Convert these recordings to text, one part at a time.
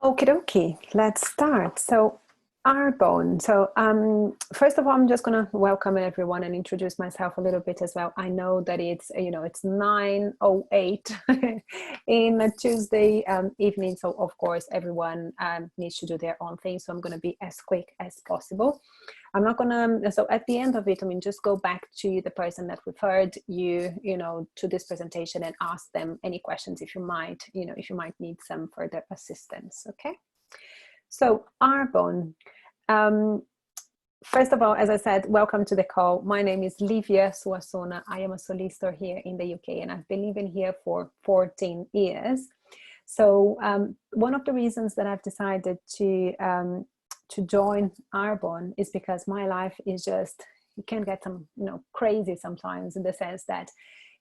Okie dokie, let's start. So, Arbonne. So, first of all, I'm just gonna welcome everyone and introduce myself a little bit as well. I know that it's 9:08 in a Tuesday evening, so of course everyone needs to do their own thing. So I'm gonna be as quick as possible. I'm not gonna. So at the end of it, just go back to the person that referred you to this presentation and ask them any questions if you might need some further assistance. Okay. So Arbonne, um, first of all, as I said, welcome to the call. My name is Livia Suassuna. I am a solicitor here in the UK, and I've been living here for 14 years. So one of the reasons that I've decided to join Arbonne is because my life is just, it can get some crazy sometimes, in the sense that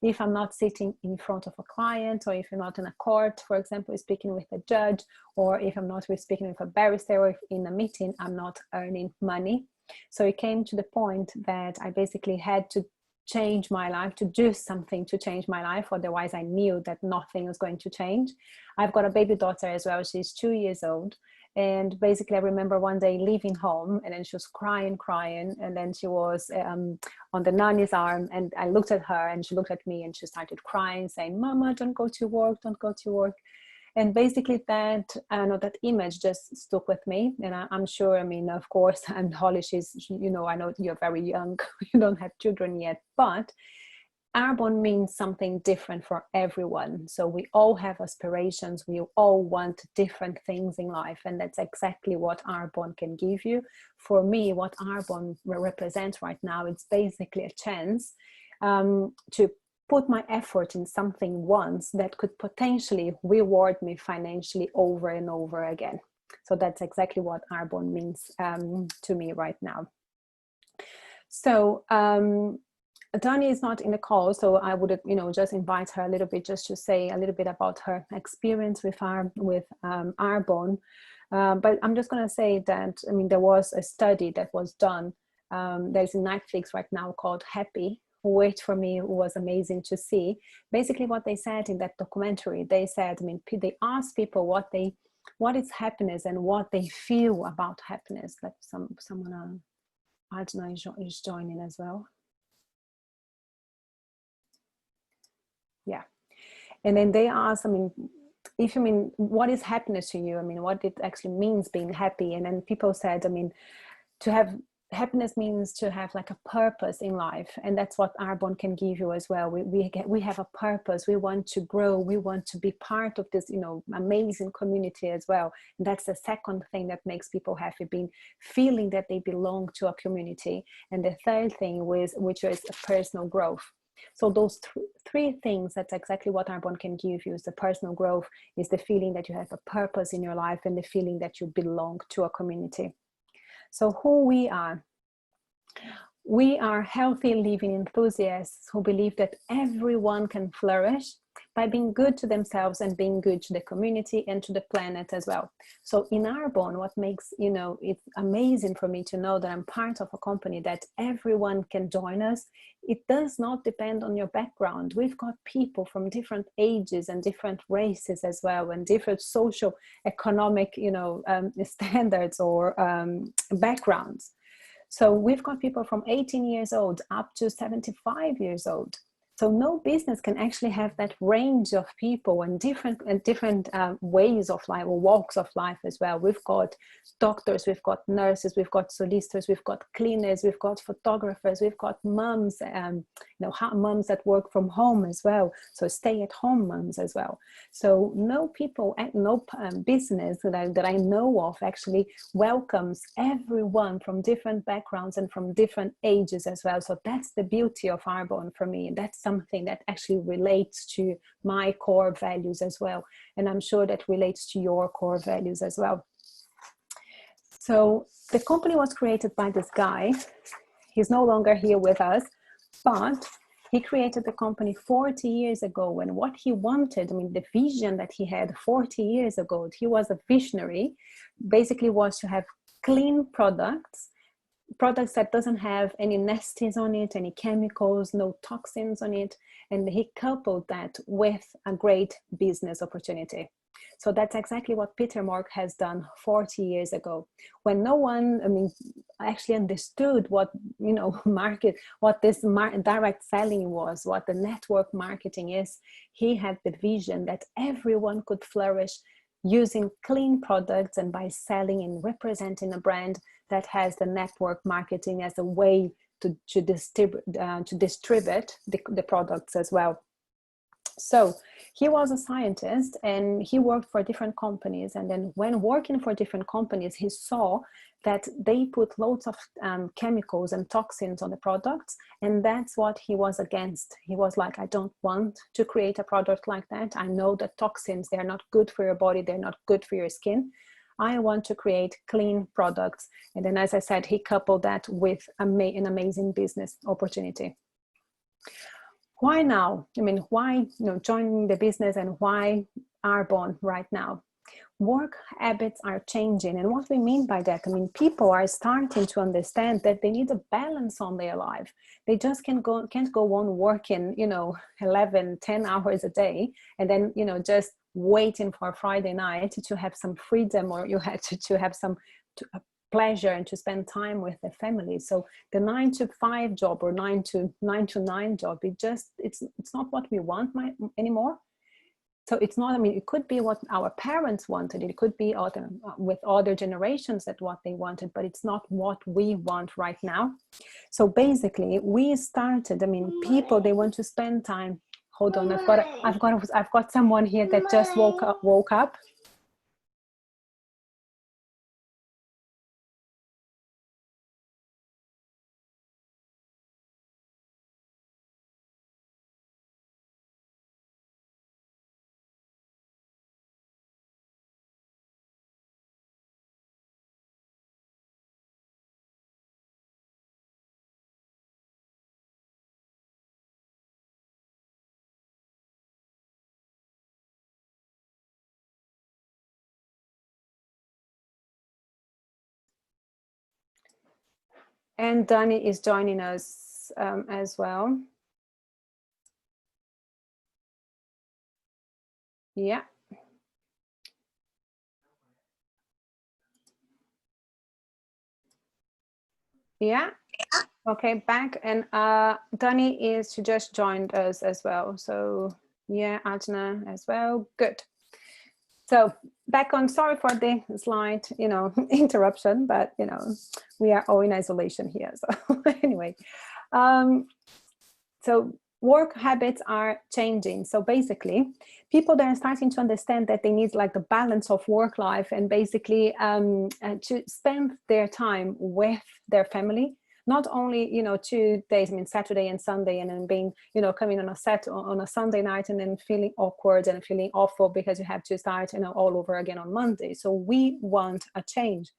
if I'm not sitting in front of a client, or if I'm not in a court, for example, speaking with a judge, or if I'm not speaking with a barrister, or if in a meeting, I'm not earning money. So it came to the point that I basically had to change my life, to do something to change my life. Otherwise, I knew that nothing was going to change. I've got a baby daughter as well. She's 2 years old. And basically, I remember one day leaving home, and then she was crying, and then she was on the nanny's arm, and I looked at her, and she looked at me, and she started crying, saying, "Mama, don't go to work, don't go to work." And basically that image just stuck with me. And I'm sure, of course, and Holly, I know you're very young, you don't have children yet, but Arbonne means something different for everyone. So we all have aspirations, we all want different things in life, and that's exactly what Arbonne can give you. For me, what Arbonne represents right now, it's basically a chance to put my effort in something once that could potentially reward me financially over and over again. So that's exactly what Arbonne means to me right now. So Dani is not in the call, so I would, just invite her a little bit, just to say a little bit about her experience with Arbonne. But I'm just going to say that, there was a study that was done. There's a Netflix right now called Happy, which for me was amazing to see. Basically, what they said in that documentary, they said, they asked people what is happiness and what they feel about happiness. Like someone, I don't know, is joining as well. Yeah. And then they asked, if what is happiness to you? What it actually means being happy. And then people said, to have happiness means to have like a purpose in life. And that's what Arbonne can give you as well. We have a purpose. We want to grow. We want to be part of this, amazing community as well. And that's the second thing that makes people happy, feeling that they belong to a community. And the third thing which is personal growth. So those three things, that's exactly what Arbonne can give you. Is the personal growth, is the feeling that you have a purpose in your life, and the feeling that you belong to a community. So who we are healthy living enthusiasts who believe that everyone can flourish by being good to themselves and being good to the community and to the planet as well. So in Arbonne, what makes, it's amazing for me to know that I'm part of a company that everyone can join us. It does not depend on your background. We've got people from different ages and different races as well, and different social, economic, standards or backgrounds. So we've got people from 18 years old up to 75 years old. So no business can actually have that range of people and different ways of life, or walks of life as well. We've got doctors, we've got nurses, we've got solicitors, we've got cleaners, we've got photographers, we've got moms, moms that work from home as well. So stay-at-home moms as well. So no business that I know of actually welcomes everyone from different backgrounds and from different ages as well. So that's the beauty of Arbonne for me. That's something that actually relates to my core values as well. And I'm sure that relates to your core values as well. So the company was created by this guy. He's no longer here with us, but he created the company 40 years ago. And what he wanted, the vision that he had 40 years ago, he was a visionary, basically was to have clean products products that doesn't have any nasties on it, any chemicals, no toxins on it. And he coupled that with a great business opportunity. So that's exactly what Peter Mark has done 40 years ago, when no one, I mean, actually understood what, you know, what this direct selling was, what the network marketing is. He had the vision that everyone could flourish using clean products and by selling and representing a brand that has the network marketing as a way to distribute the products as well. So he was a scientist and he worked for different companies. And then when working for different companies, he saw that they put loads of chemicals and toxins on the products. And that's what he was against. He was like, I don't want to create a product like that. I know that toxins, they're not good for your body. They're not good for your skin. I want to create clean products. And then, as I said, he coupled that with an amazing business opportunity. Why now? I mean, why, you know, joining the business, and why Arbonne right now? Work habits are changing. And what we mean by that, I mean, people are starting to understand that they need a balance on their life. They just can't go on working, you know, 11, 10 hours a day, and then, you know, just waiting for Friday night to have some freedom, or you have to have some pleasure and to spend time with the family. So the 9-to-5 job or 9 to 9 job, it's not what we want anymore. So it's not, I mean, it could be what our parents wanted. It could be with other generations that what they wanted, but it's not what we want right now. So basically we started, I mean, people, they want to spend time. Hold on, I've got someone here that just woke up. And Danny is joining us as well. Yeah. Yeah. Okay, back. And Danny she just joined us as well. So yeah, Ajna as well. Good. So back on, sorry for the slight, you know, interruption, but, you know, we are all in isolation here. So anyway, so work habits are changing. So basically, people, they're starting to understand that they need like the balance of work life, and basically to spend their time with their family. Not only, you know, 2 days, I mean, Saturday and Sunday, and then being, you know, coming on a Sunday night and then feeling awkward and feeling awful because you have to start, you know, all over again on Monday. So we want a change.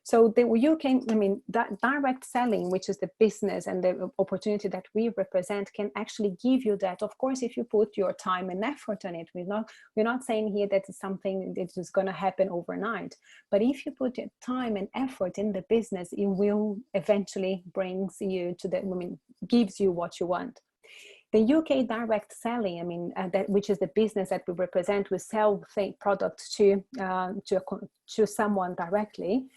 So that direct selling, which is the business and the opportunity that we represent, can actually give you that. Of course, if you put your time and effort on it, we're not saying here that it's something that is going to happen overnight. But if you put your time and effort in the business, it will eventually brings you to gives you what you want. The UK direct selling, I mean, which is the business that we represent, we sell products to someone directly,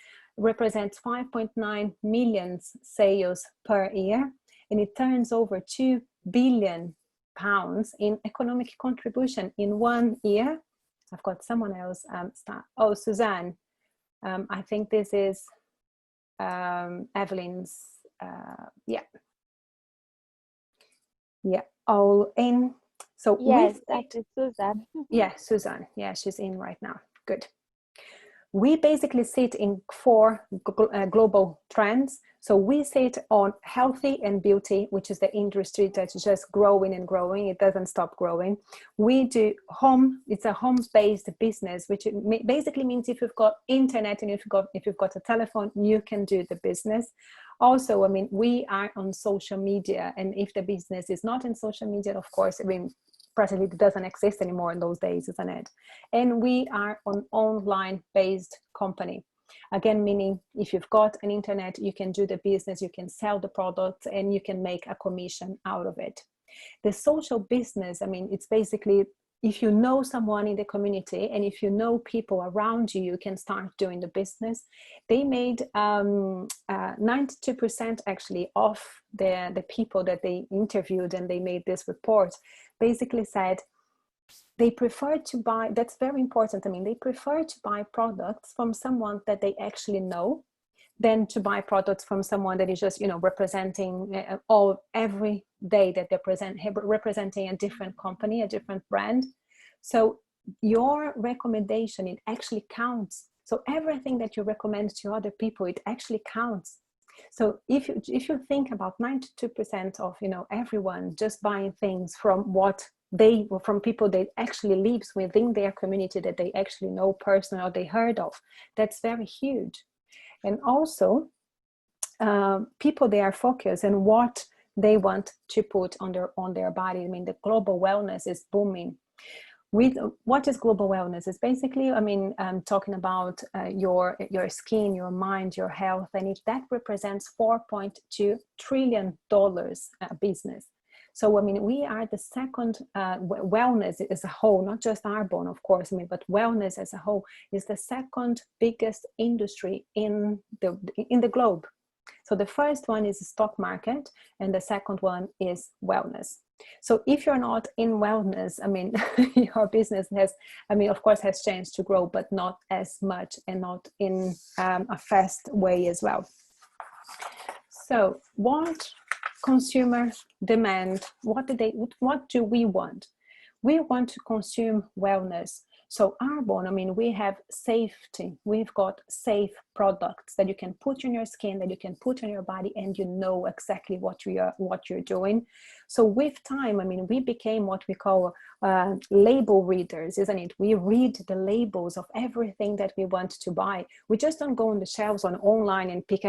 represents 5.9 million sales per year, and it turns over 2 billion pounds in economic contribution in 1 year. I've got someone else start. Oh, Suzanne. I think this is Evelyn's. Yeah, all in. So yes, that is Suzanne. Yeah, Suzanne. Yeah, she's in right now. Good. We basically sit in 4 global trends. So we sit on healthy and beauty, which is the industry that's just growing and growing. It doesn't stop growing. We do home. It's a home-based business, which basically means if you've got internet and if you've got a telephone, you can do the business. Also, I mean, we are on social media, and if the business is not in social media, of course, I mean, practically it doesn't exist anymore in those days, isn't it? And we are an online-based company. Again, meaning if you've got an internet, you can do the business, you can sell the product, and you can make a commission out of it. The social business, I mean, it's basically if you know someone in the community and if you know people around you, you can start doing the business. They made 92% actually of the people that they interviewed, and they made this report, basically said they prefer to buy, that's very important, I mean, they prefer to buy products from someone that they actually know than to buy products from someone that is just, you know, representing every day that they're representing a different company, a different brand. So your recommendation, it actually counts. So everything that you recommend to other people, it actually counts. So if you think about 92% of, you know, everyone just buying things from from people that actually lives within their community, that they actually know personally or they heard of, that's very huge. And also people, they are focused on what they want to put on their body. I mean, the global wellness is booming. What is global wellness? It's basically, I mean, talking about your skin, your mind, your health, and that represents $4.2 trillion business. So, I mean, we are the second, wellness as a whole, not just Arbonne, of course, I mean, but wellness as a whole is the second biggest industry in the globe. So the first one is the stock market, and the second one is wellness. So if you're not in wellness, I mean, your business has, I mean, of course, has changed to grow, but not as much and not in a fast way as well. So what consumer demand, what do we want? We want to consume wellness. So Arbonne, I mean, we have safety. We've got safe products that you can put on your skin, that you can put on your body, and you know exactly what you're doing. So with time, I mean, we became what we call label readers, isn't it? We read the labels of everything that we want to buy. We just don't go on the shelves online and pick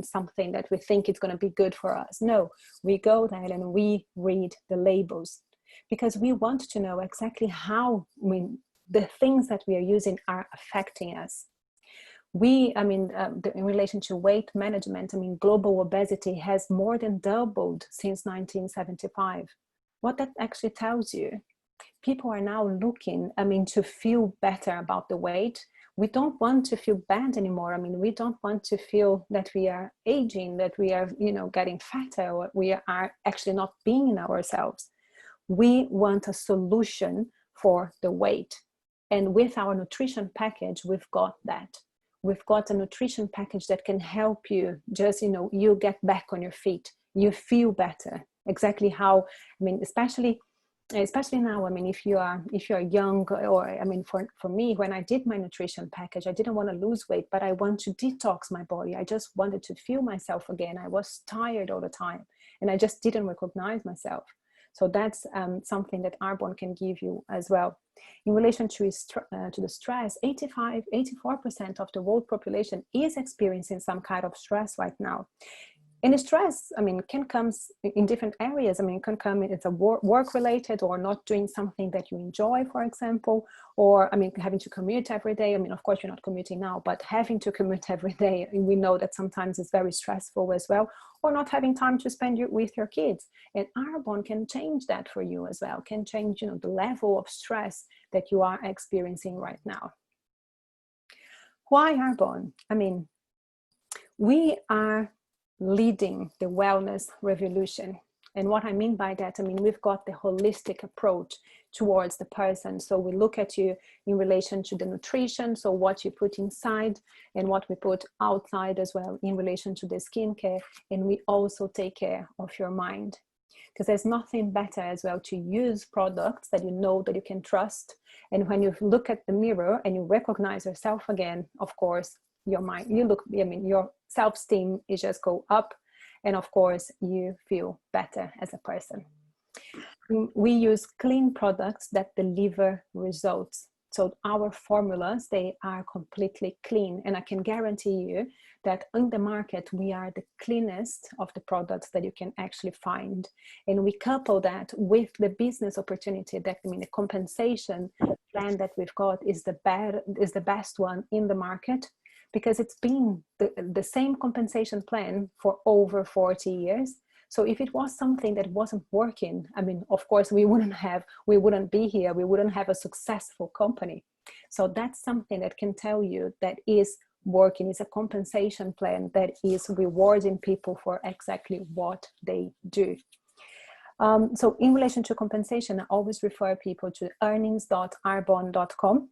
something that we think is going to be good for us. No, we go there and we read the labels, because we want to know exactly how, I mean, the things that we are using are affecting us. In relation to weight management, I mean, global obesity has more than doubled since 1975. What that actually tells you, people are now looking, I mean, to feel better about the weight. We don't want to feel bad anymore. I mean, we don't want to feel that we are aging, that we are, you know, getting fatter, or we are actually not being ourselves. We want a solution for the weight. And with our nutrition package, we've got that. We've got a nutrition package that can help you just, you know, you get back on your feet. You feel better. Exactly how, I mean, especially now, I mean, if you are young, or, I mean, for me, when I did my nutrition package, I didn't want to lose weight, but I want to detox my body. I just wanted to feel myself again. I was tired all the time, and I just didn't recognize myself. So that's something that Arbonne can give you as well. In relation to the stress, 84% of the world population is experiencing some kind of stress right now. And the stress, I mean, can come in different areas. I mean, it can come, it's a work-related, or not doing something that you enjoy, for example, or, I mean, having to commute every day. I mean, of course, you're not commuting now, but having to commute every day, we know that sometimes it's very stressful as well, or not having time to spend with your kids. And Arbonne can change that for you as well, can change, you know, the level of stress that you are experiencing right now. Why Arbonne? I mean, we are leading the wellness revolution. And what I mean by that, I mean, we've got the holistic approach towards the person. So we look at you in relation to the nutrition, so what you put inside and what we put outside as well, in relation to the skincare. And we also take care of your mind, because there's nothing better as well to use products that you know that you can trust. And when you look at the mirror and you recognize yourself again, of course, your mind, your self-esteem is just go up, and of course you feel better as a person. We use clean products that deliver results. So our formulas, they are completely clean, and I can guarantee you that on the market we are the cleanest of the products that you can actually find. And we couple that with the business opportunity that, I mean, the compensation plan that we've got is the best one in the market, because it's been the same compensation plan for over 40 years. So if it was something that wasn't working, I mean, of course, we wouldn't be here, we wouldn't have a successful company. So that's something that can tell you that is working, is a compensation plan that is rewarding people for exactly what they do. So in relation to compensation, I always refer people to earnings.arbonne.com.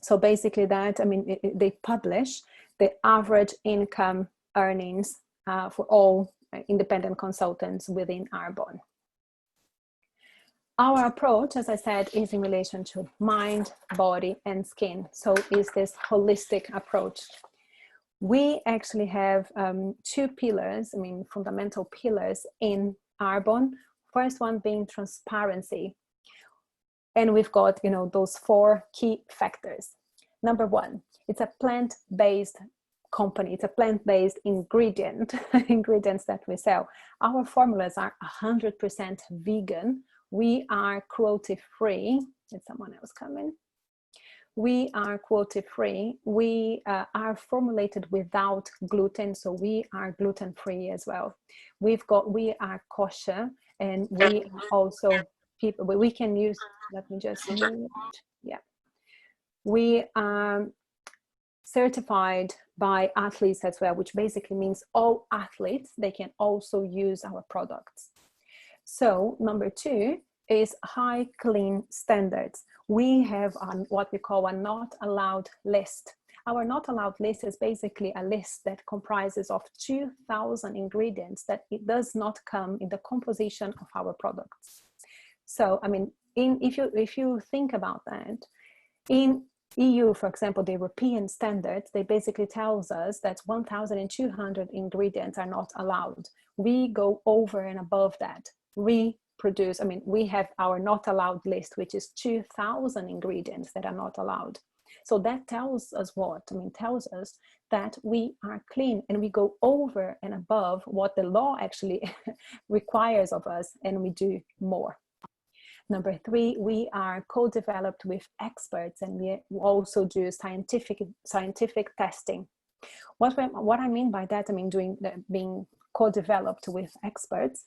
So basically that, I mean, they publish the average income earnings for all independent consultants within Arbonne. Our approach, as I said, is in relation to mind, body, and skin. So it's this holistic approach. We actually have two pillars, I mean, fundamental pillars in Arbonne. First one being transparency. And we've got, you know, those 4 key factors. Number 1, it's a plant-based company. It's a plant-based ingredients that we sell. Our formulas are 100% vegan. We are cruelty-free. Is someone else coming? We are cruelty-free. We are formulated without gluten, so we are gluten-free as well. We are kosher, and we also people. We can use. Let me just mute. Yeah. We are certified by athletes as well, which basically means all athletes, they can also use our products. So number 2 is high clean standards. We have what we call a not allowed list. Our not allowed list is basically a list that comprises of 2,000 ingredients that it does not come in the composition of our products. So, I mean, if you think about that, in EU, for example, the European standards, they basically tells us that 1,200 ingredients are not allowed. We go over and above that. We have our not allowed list, which is 2,000 ingredients that are not allowed. So that tells us what? I mean, tells us that we are clean and we go over and above what the law actually requires of us, and we do more. Number 3, we are co-developed with experts, and we also do scientific testing. What I mean by that, I mean being co-developed with experts.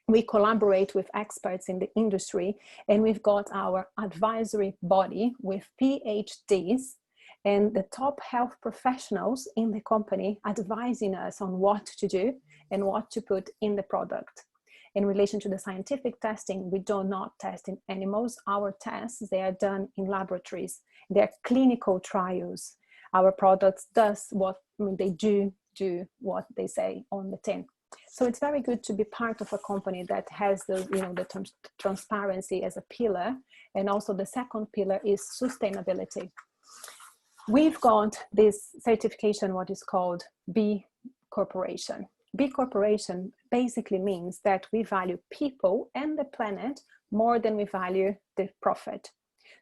We collaborate with experts in the industry, and we've got our advisory body with PhDs and the top health professionals in the company advising us on what to do and what to put in the product. In relation to the scientific testing, we do not test in animals. Our tests, they are done in laboratories. They're clinical trials. Our products they do what they say on the tin. So it's very good to be part of a company that has the transparency as a pillar. And also the second pillar is sustainability. We've got this certification, what is called B Corporation. B Corporation basically means that we value people and the planet more than we value the profit.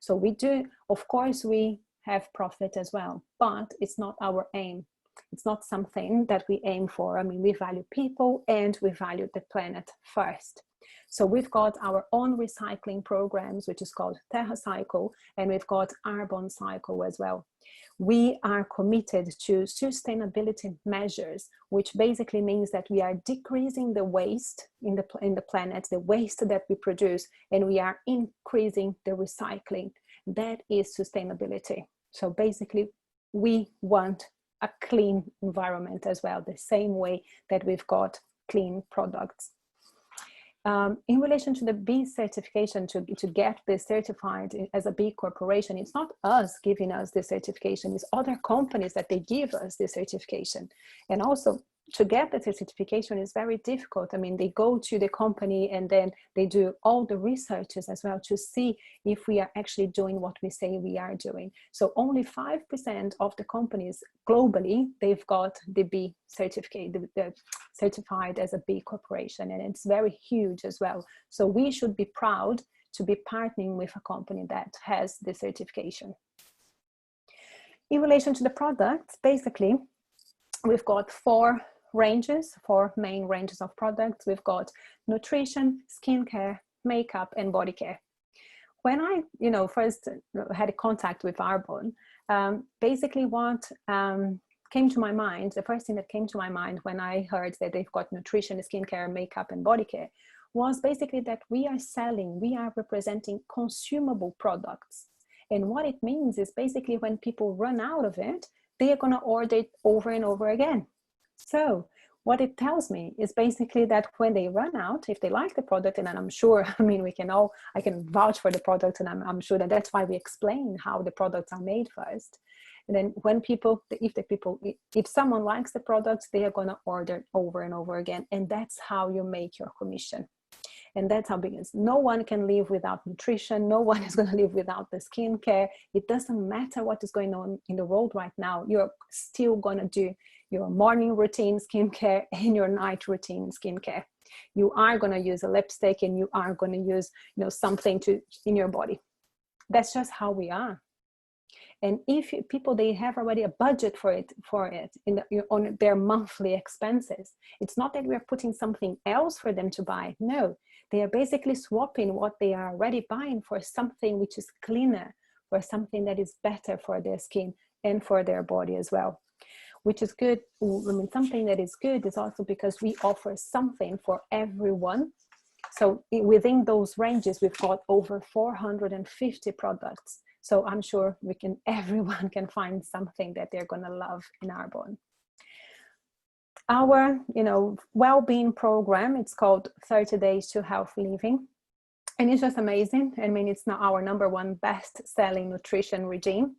So we do, of course, we have profit as well, but it's not our aim. It's not something that we aim for. I mean, we value people and we value the planet first. So we've got our own recycling programs, which is called Terra Cycle, and we've got Arbonne Cycle as well. We are committed to sustainability measures, which basically means that we are decreasing the waste in the planet, the waste that we produce, and we are increasing the recycling. That is sustainability. So basically, we want a clean environment as well, the same way that we've got clean products. In relation to the B certification, to get this certified as a B corporation, it's not us giving us the certification, it's other companies that they give us the certification. And also to get the certification is very difficult. I mean, they go to the company and then they do all the researches as well to see if we are actually doing what we say we are doing. So only 5% of the companies globally, they've got the B certificate, the certified as a B corporation, and it's very huge as well. So we should be proud to be partnering with a company that has the certification. In relation to the products, basically, we've got four main ranges of products. We've got nutrition, skincare, makeup, and body care. When I, first had contact with Arbonne, basically what came to my mind, the first thing that came to my mind when I heard that they've got nutrition, skincare, makeup, and body care was basically that we are representing consumable products. And what it means is basically when people run out of it, they are going to order it over and over again. So what it tells me is basically that when they run out, if they like the product, and I'm sure, I mean, I can vouch for the product, and I'm sure that that's why we explain how the products are made first. And then when if someone likes the products, they are going to order it over and over again. And that's how you make your commission. And that's how big it is. No one can live without nutrition. No one is going to live without the skincare. It doesn't matter what is going on in the world right now. You're still going to do your morning routine skincare and your night routine skincare. You are going to use a lipstick, and you are going to use, something in your body. That's just how we are. And if people, they have already a budget for it on their monthly expenses, it's not that we're putting something else for them to buy. No, they are basically swapping what they are already buying for something which is cleaner, for something that is better for their skin and for their body as well, which is good. I mean, something that is good is also because we offer something for everyone. So within those ranges, we've got over 450 products. So I'm sure everyone can find something that they're going to love in Arbonne. Our, well-being program, it's called 30 Days to Healthy Living. And it's just amazing. I mean, it's now our #1 best-selling nutrition regime.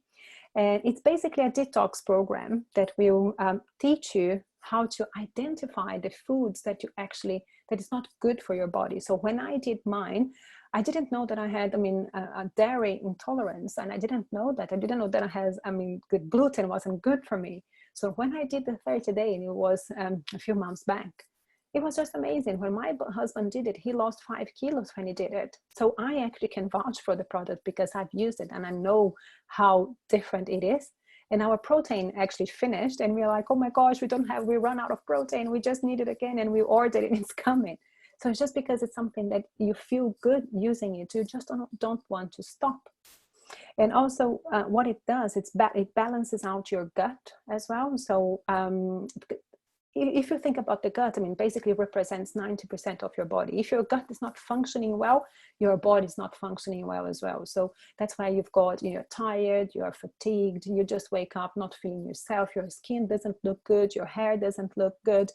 And it's basically a detox program that will teach you how to identify the foods that is not good for your body. So when I did mine, I didn't know that I had, a dairy intolerance, and I didn't know that. I didn't know that I had, good gluten wasn't good for me. So when I did the 30 day, and it was a few months back, it was just amazing. When my husband did it, he lost 5 kilos when he did it. So I actually can vouch for the product because I've used it and I know how different it is. And our protein actually finished, and we're like, oh my gosh, we run out of protein. We just need it again, and we ordered it and it's coming. So it's just because it's something that you feel good using it, you just don't want to stop. And also what it does, it balances out your gut as well. So if you think about the gut, basically represents 90% of your body. If your gut is not functioning well, your body is not functioning well as well. So that's why you're tired, you're fatigued, you just wake up not feeling yourself, your skin doesn't look good, your hair doesn't look good.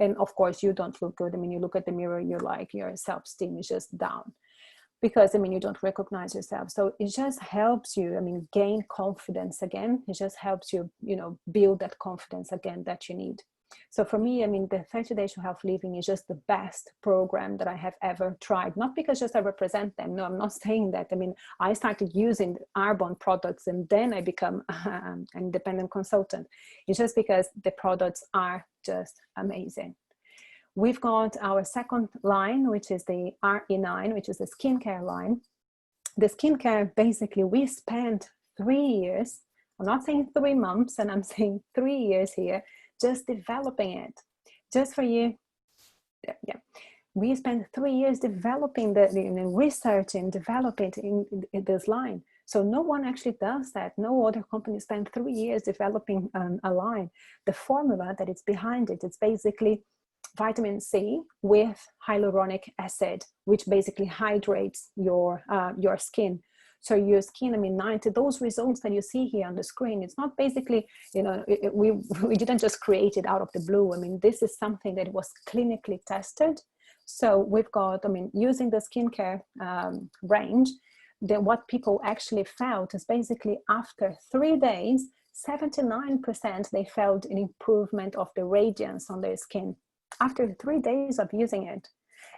And of course you don't look good. You look at the mirror, you're like, your self-esteem is just down because, you don't recognize yourself. So it just helps you, gain confidence again. It just helps you, build that confidence again that you need. So for me, the 30 Days to Health Living is just the best program that I have ever tried. Not because just I represent them. No, I'm not saying that. I started using Arbonne products and then I become an independent consultant. It's just because the products are just amazing. We've got our second line, which is the RE9, which is the skincare line. The skincare, basically, we spent 3 years, I'm not saying 3 months, and I'm saying 3 years here, just developing it. Just for you, yeah. We spent 3 years developing researching, developing in this line. So no one actually does that. No other company spent 3 years developing a line. The formula that is behind it, it's basically vitamin C with hyaluronic acid, which basically hydrates your skin. So your skin, those results that you see here on the screen, it's not basically, we didn't just create it out of the blue. This is something that was clinically tested. So we've got, using the skincare range, what people actually felt is basically after 3 days, 79% they felt an improvement of the radiance on their skin after 3 days of using it.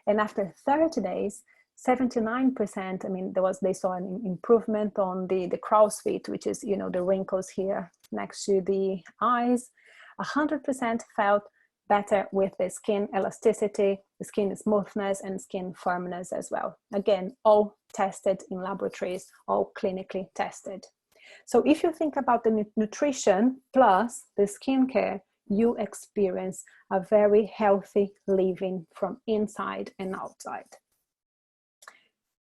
And after 30 days, 79%, they saw an improvement on the crow's feet, which is, the wrinkles here next to the eyes. 100% felt better with the skin elasticity, the skin smoothness, and skin firmness as well. Again, all tested in laboratories, all clinically tested. So if you think about the nutrition plus the skincare, you experience a very healthy living from inside and outside.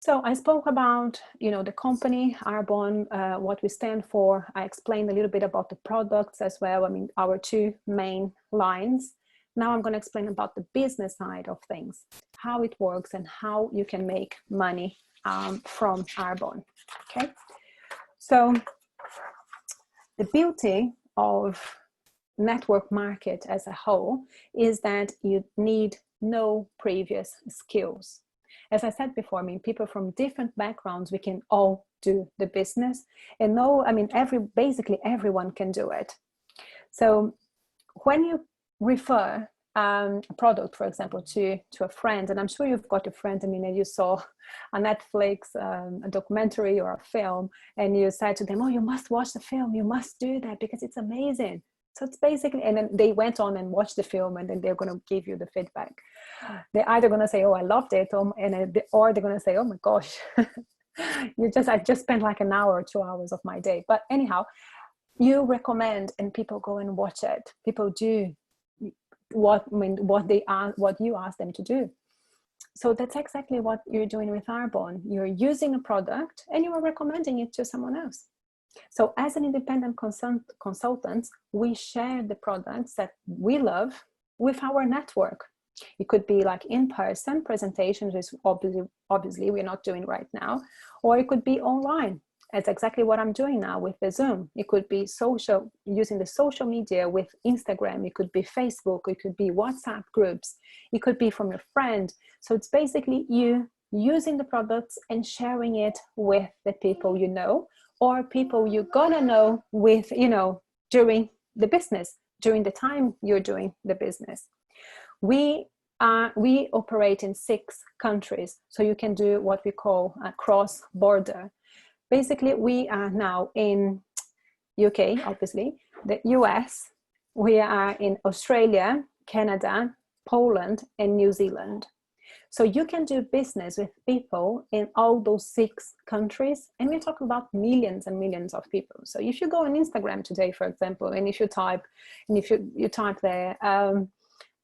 So I spoke about, the company, Arbonne, what we stand for. I explained a little bit about the products as well. I mean, our two main lines. Now I'm going to explain about the business side of things, how it works and how you can make money from Arbonne. Okay. So the beauty of network market as a whole is that you need no previous skills. As I said before, I mean, people from different backgrounds, we can all do the business, and basically everyone can do it. So when you refer a product, for example, to a friend, and I'm sure you've got a friend, I mean, and you saw a Netflix, a documentary or a film, and you said to them, oh, you must watch the film, you must do that because it's amazing. So it's basically, and then they went on and watched the film, and then they're going to give you the feedback. They're either going to say, oh, I loved it, or they're going to say, oh my gosh, I just spent like an hour or 2 hours of my day. But anyhow, you recommend and people go and watch it. People do what you ask them to do. So that's exactly what you're doing with Arbonne. You're using a product and you are recommending it to someone else. So as an independent consultant, we share the products that we love with our network. It could be like in-person presentations, which obviously we're not doing right now, or it could be online. That's exactly what I'm doing now with the Zoom. It could be using the social media with Instagram. It could be Facebook. It could be WhatsApp groups. It could be from your friend. So it's basically you using the products and sharing it with the people you know, or people you're gonna know with, during the business, during the time you're doing the business. We operate in 6 countries, so you can do what we call a cross-border. Basically, we are now in UK, obviously, the US, we are in Australia, Canada, Poland, and New Zealand. So you can do business with people in all those 6 countries, and we're talking about millions and millions of people. So if you go on Instagram today, for example, and if you type there,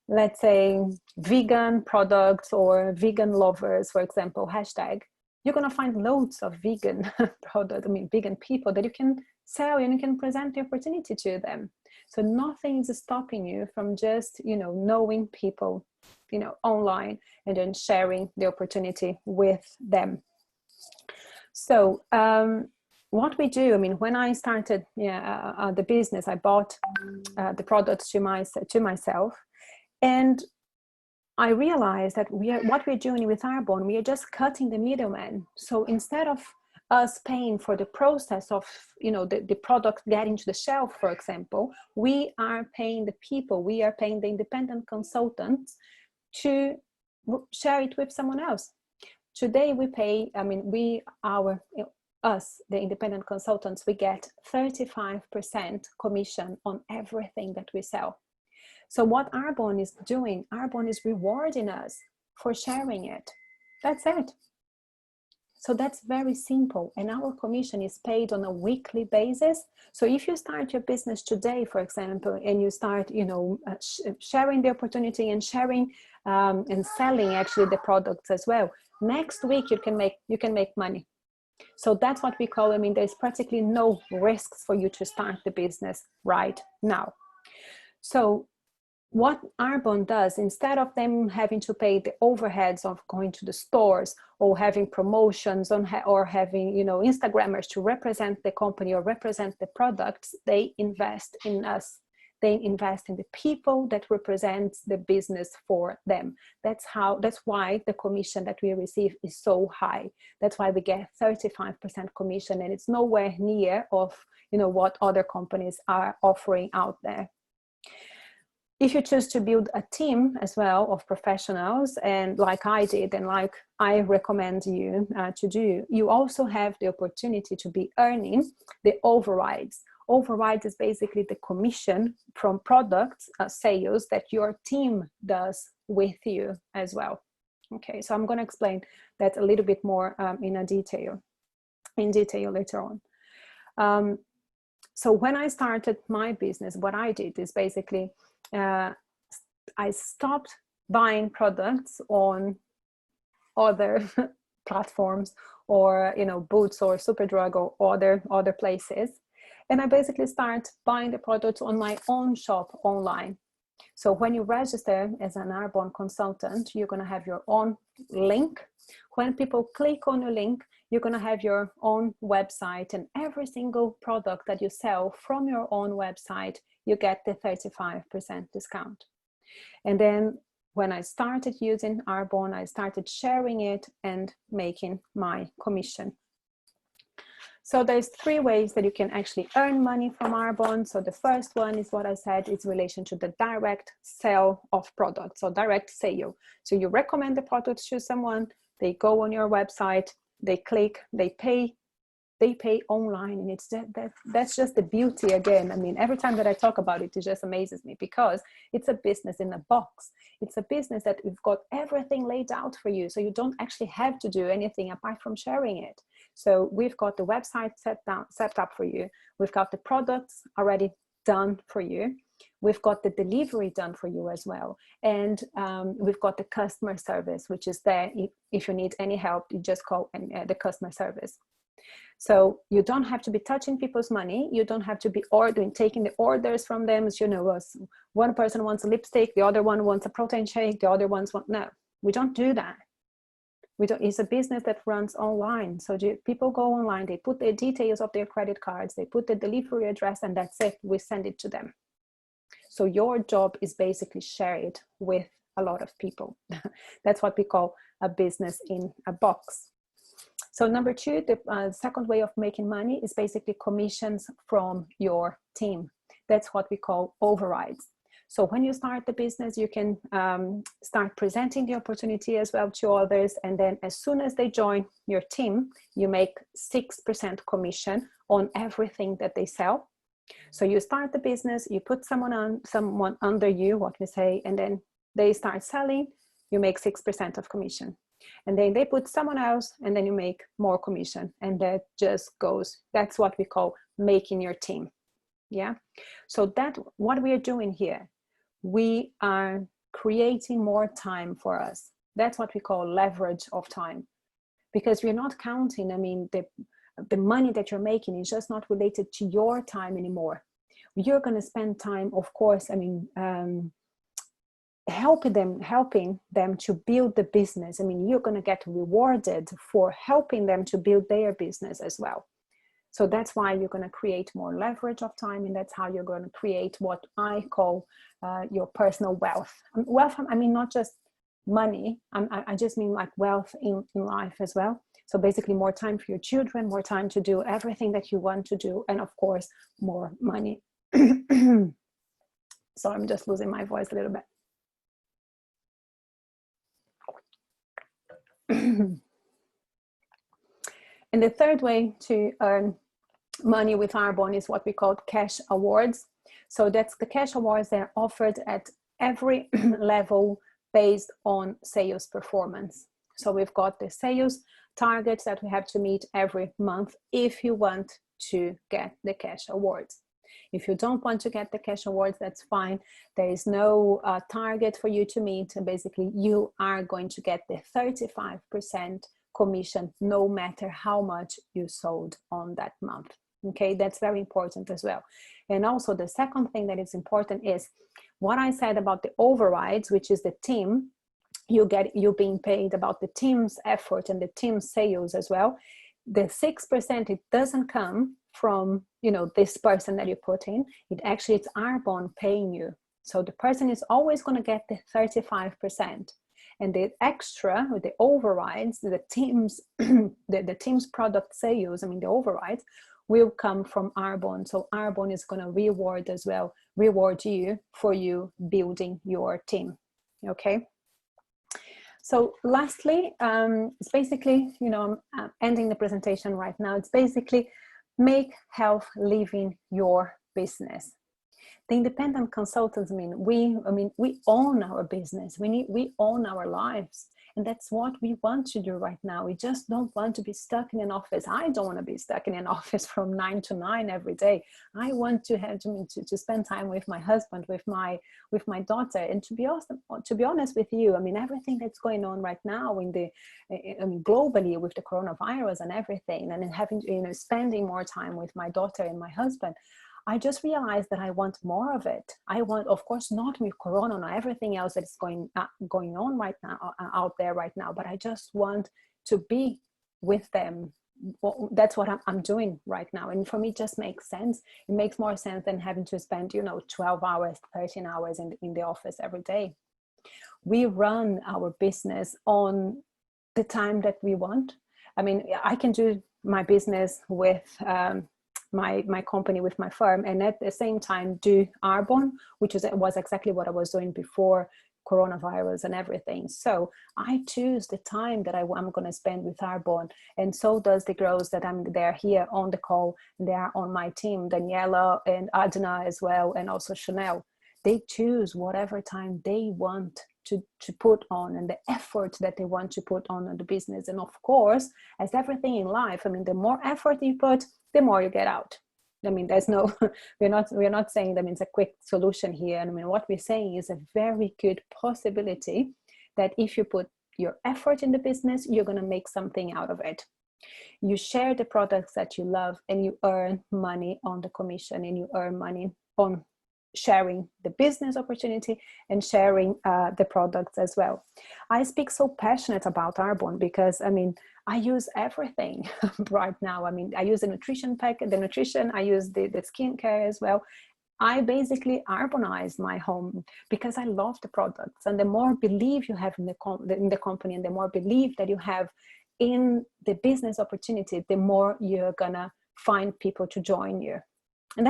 let's say vegan products or vegan lovers, for example, hashtag, you're going to find loads of vegan products, vegan people that you can sell and you can present the opportunity to them. So nothing is stopping you from just, knowing people, online and then sharing the opportunity with them. So what we do, when I started the business, I bought the products to myself, and I realized that what we're doing with Arbonne, we are just cutting the middleman. So instead of us paying for the process of, the product getting to the shelf, for example, we are paying the people, we are paying the independent consultants to share it with someone else. Today we pay, us, the independent consultants, we get 35% commission on everything that we sell. So what Arbonne is doing, Arbonne is rewarding us for sharing it. That's it. So that's very simple. And our commission is paid on a weekly basis. So if you start your business today, for example, and you start, sharing the opportunity and sharing and selling actually the products as well, next week you can make money. So that's what we call, there's practically no risks for you to start the business right now. So what Arbonne does, instead of them having to pay the overheads of going to the stores or having promotions or having, Instagrammers to represent the company or represent the products, they invest in us. They invest in the people that represent the business for them. That's why the commission that we receive is so high. That's why we get 35% commission, and it's nowhere near of, what other companies are offering out there. If you choose to build a team as well of professionals, and like I did and like I recommend you to do, you also have the opportunity to be earning the overrides. Override is basically the commission from product sales that your team does with you as well. Okay, so I'm going to explain that a little bit more in detail later on. So when I started my business, what I did is basically I stopped buying products on other platforms, or Boots or Superdrug or other places. And I basically start buying the products on my own shop online. So when you register as an Arbonne consultant, you're going to have your own link. When people click on your link, you're going to have your own website, and every single product that you sell from your own website, you get the 35% discount. And then when I started using Arbonne, I started sharing it and making my commission. So there's 3 ways that you can actually earn money from Arbonne. So the first one is what I said, is in relation to the direct sale of products, so direct sale. So you recommend the products to someone, they go on your website, they click, they pay online, and that's just the beauty again. I mean, every time that I talk about it, it just amazes me, because it's a business in a box. It's a business that we've got everything laid out for you, so you don't actually have to do anything apart from sharing it. So we've got the website set up for you. We've got the products already done for you. We've got the delivery done for you as well. And we've got the customer service, which is there. If you need any help, you just call the customer service. So you don't have to be touching people's money. You don't have to be taking the orders from them. One person wants a lipstick, the other one wants a protein shake, the other ones want, no, we don't do that. It's a business that runs online. So people go online, they put the details of their credit cards, they put the delivery address, and that's it. We send it to them. So your job is basically share it with a lot of people. That's what we call a business in a box. So number 2, the second way of making money is basically commissions from your team. That's what we call overrides. So when you start the business, you can start presenting the opportunity as well to others. And then as soon as they join your team, you make 6% commission on everything that they sell. So you start the business, you put someone under you, what we say, and then they start selling, you make 6% of commission. And then they put someone else, and then you make more commission. And that just goes, that's what we call making your team. Yeah. So what we are doing here, we are creating more time for us. That's what we call leverage of time, because we're not counting. I mean, the money that you're making is just not related to your time anymore. You're going to spend time, of course, I mean, helping them to build the business. I mean, you're going to get rewarded for helping them to build their business as well. So that's why you're going to create more leverage of time, and that's how you're going to create what I call your personal wealth. Wealth, I mean, not just money, I just mean like wealth in life as well. So basically more time for your children, more time to do everything that you want to do, and of course, more money. So I'm just losing my voice a little bit. And the third way to earn money with Arbonne is what we call cash awards. So that's the cash awards that are offered at every level based on sales performance. So we've got the sales targets that we have to meet every month if you want to get the cash awards. If you don't want to get the cash awards, that's fine. There is no target for you to meet. Basically, you are going to get the 35% commission no matter how much you sold on that month. Okay, that's very important as well. And also the second thing that is important is what I said about the overrides, which is the team. You're being paid about the team's effort and the team's sales as well. The 6%, it doesn't come from, this person that you put in. It's Arbonne paying you. So the person is always going to get the 35%. And the extra, with the overrides, the team's the team's product sales, I mean the overrides, will come from Arbonne. So Arbonne is going to reward you for you building your team. Okay. So lastly, it's basically, I'm ending the presentation right now. It's basically make health living your business. The independent consultants, we own our business. We own our lives. And that's what we want to do right now. We just don't want to be stuck in an office. I don't want to be stuck in an office from 9 to 9 every day. I want to have to spend time with my husband, with my daughter. And to be honest with you, I mean, everything that's going on right now globally with the coronavirus and everything, and then having, spending more time with my daughter and my husband, I just realized that I want more of it. I want, of course, not with Corona and everything else that's going on right now, out there right now, but I just want to be with them. That's what I'm doing right now. And for me, it just makes sense. It makes more sense than having to spend, 12 hours, 13 hours in the office every day. We run our business on the time that we want. I mean, I can do my business with my company, with my firm, and at the same time do Arbonne, which was exactly what I was doing before coronavirus and everything. So I choose the time that I'm going to spend with Arbonne, and so does the girls that they're here on the call, and they are on my team, Daniela and Adna as well, and also Chanel. They choose whatever time they want to put on, and the effort that they want to put on the business. And of course, as everything in life, I mean, the more effort you put, the more you get out. I mean, there's no, we're not saying that it's a quick solution here. And I mean, what we're saying is a very good possibility that if you put your effort in the business, you're going to make something out of it. You share the products that you love, and you earn money on the commission, and you earn money on sharing the business opportunity and sharing the products as well. I speak so passionate about Arbonne because, I mean, I use everything right now. I mean, I use the nutrition I use the skincare as well. I basically Arbonnize my home because I love the products. And the more belief you have in the company, and the more belief that you have in the business opportunity, the more you're gonna find people to join you. And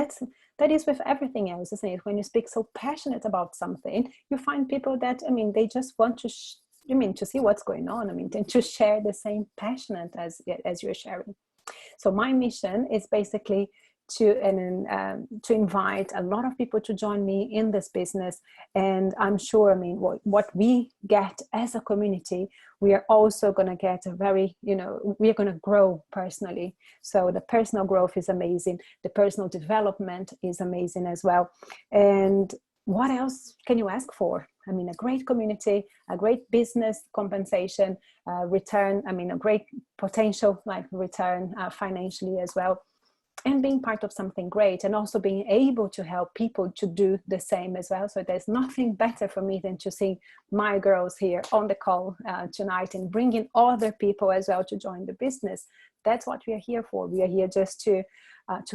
that is with everything else, isn't it? When you speak so passionate about something, you find people that, I mean, they just want to to see what's going on. I mean, to share the same passion as you're sharing. So my mission is basically to invite a lot of people to join me in this business. And I'm sure, I mean, what we get as a community, we are also going to get a very, we're going to grow personally. So the personal growth is amazing. The personal development is amazing as well. And what else can you ask for? I mean, a great community, a great business compensation, return, I mean, a great potential return financially as well. And being part of something great, and also being able to help people to do the same as well. So there's nothing better for me than to see my girls here on the call tonight, and bringing other people as well to join the business. That's what we are here for. We are here just to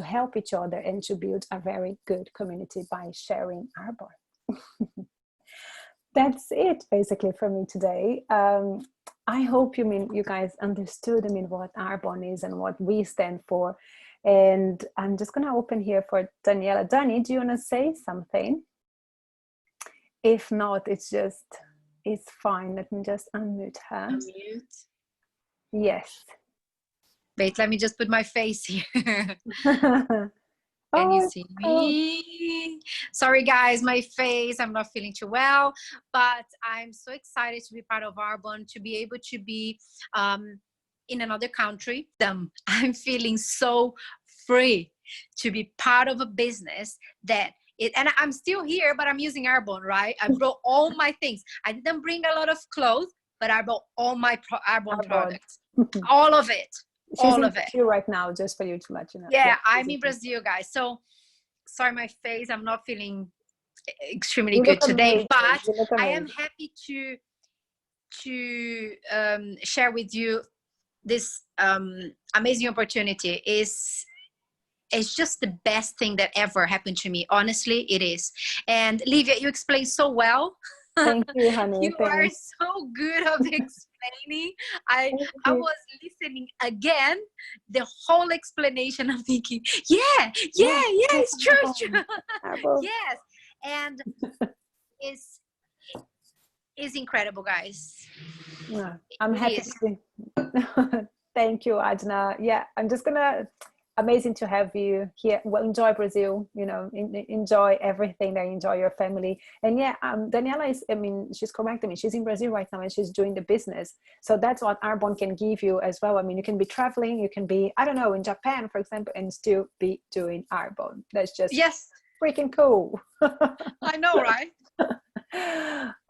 help each other and to build a very good community by sharing Arbonne. That's it basically for me today. I hope you guys understood what Arbonne is and what we stand for. And I'm just going to open here for Daniela. Dani, do you want to say something? If not, it's fine. Let me just unmute her. Unmute? Yes. Wait, let me just put my face here. Can you see me? Sorry guys, my face, I'm not feeling too well, but I'm so excited to be part of Arbonne, to be able to be in another country. I'm feeling so free to be part of a business and I'm still here, but I'm using Arbonne, right? I brought all my things. I didn't bring a lot of clothes, but I brought all my Arbonne products, all of it. She's in Brazil right now, just for you to let you know. Yeah, I'm in Brazil, guys. So sorry, my face, I'm not feeling extremely good today, but I am happy to share with you this amazing opportunity. It's just the best thing that ever happened to me. Honestly, it is. And Livia, you explained so well. Thank you, honey. You are so good at explaining. I was listening again, the whole explanation. I'm thinking, yeah, it's true. Yes, and it's incredible, guys. Yeah, I'm happy to. Thank you, Adna. Yeah, I'm just gonna amazing to have you here. Well, enjoy Brazil, you know, enjoy everything there, enjoy your family. And yeah, Daniela is, I mean, she's correct. I mean, she's in Brazil right now and she's doing the business. So that's what Arbonne can give you as well. I mean, you can be traveling, you can be, I don't know, in Japan, for example, and still be doing Arbonne. That's just freaking cool. I know, right?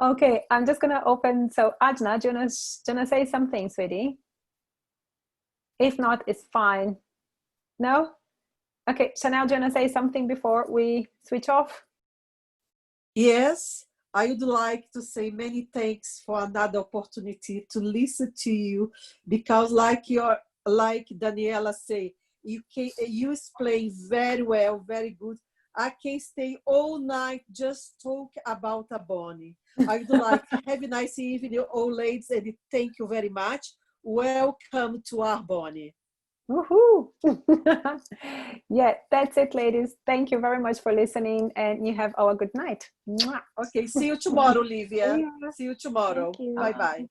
Okay, I'm just gonna open. So Ajna, do you wanna say something, sweetie? If not, it's fine. No? Okay, Chanel, do you want to say something before we switch off? Yes, I would like to say many thanks for another opportunity to listen to you, because like Daniela say, you explain very well, very good. I can stay all night just talk about Arbonne. I would like have a nice evening, all ladies, and thank you very much. Welcome to Arbonne. Woohoo! Yeah, that's it, ladies. Thank you very much for listening, and you have our good night. Mwah. Okay, see you tomorrow, Livia. Yeah. See you tomorrow. You. Bye-bye.